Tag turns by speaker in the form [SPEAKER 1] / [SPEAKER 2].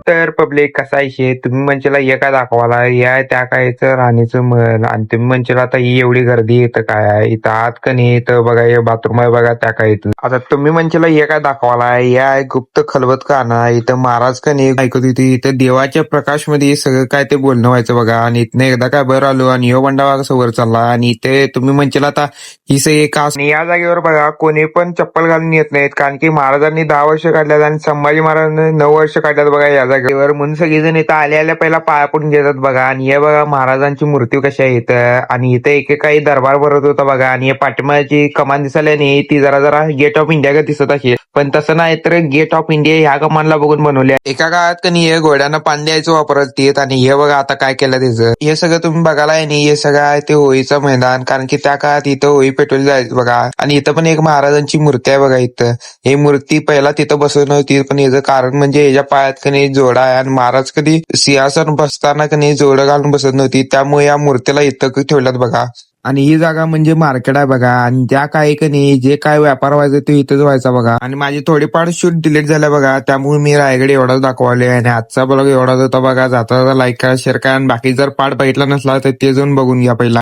[SPEAKER 1] तर पब्लिक कसा आहे तुम्ही म्हणशीला हे काय दाखवाला या त्या कायचं राणीचं मन आणि तुम्ही म्हणशीला आता ही एवढी गर्दी इथं काय आहे इथं आत का नाही इथं बघा हे बाथरूम आहे बघा त्या काय इथं आता तुम्ही म्हणशीला हे काय दाखवाला या गुप्त खलबत खाना इथं महाराज का नाही ऐकत होती इथं देवाच्या प्रकाश मध्ये सगळं काय ते बोलणं व्हायचं बघा आणि इथनं एकदा काय बरं आलो आणि यो बंडा कसं वर चालला आणि इथे तुम्ही म्हणशीला आता ही सगळी कास आणि या जागेवर बघा कोणी पण चप्पल घालून येत नाहीत कारण की महाराजांनी 10 वर्ष काढल्यात आणि संभाजी महाराजांनी 9 वर्ष काढल्यात बघा या जागेवर म्हणून सगळेजण इथं आल्या आल्या पहिला पाया पडून घेतात बघा आणि हे बघा महाराजांची मूर्ती कशी आहे इथं आणि इथं एकेकाळी दरबार भरत होता बघा आणि हे पाठीमागची कमान दिसायला नाही ती जरा जरा गेट ऑफ इंडिया का दिसत असेल पण तसं नाही तर गेट ऑफ इंडिया ह्या कमानला बघून बनवल्या एका काळात का नाही हे घोड्यांना पाणी द्यायचं वापरत येत आणि हे बघा आता काय केलं त्याचं हे सगळं तुम्ही बघायला आहे नाही हे सगळं आहे ते होळीचं मैदान कारण की त्या काळात इथं होळी पेटवली जायचं बघा आणि इथं पण एक महाराजांची मूर्ती आहे बघा इथं ही मूर्ती पहिला तिथं बसवली होती पण याचं कारण म्हणजे याच्या पायात का नाही जोडा आहे आणि महाराज कधी सिंहासन बसताना का नाही जोडं घालून बसत नव्हती त्यामुळे या मूर्तीला इथं ठेवल्यात बघा आणि ही जागा म्हणजे मार्केट आहे बघा आणि त्या काही का नाही जे काय व्यापार व्हायचं ते इथंच व्हायचा बघा आणि माझी थोडीफार शूट डिलीट झाल्या बघा त्यामुळे मी रायगड एवढाच दाखवले आणि आजचा ब्लॉग एवढाच होता बघा जाता लाईक करा शेअर करा आणि बाकी जर पार्ट बघितला नसला तर ते जाऊन बघून घ्या पहिला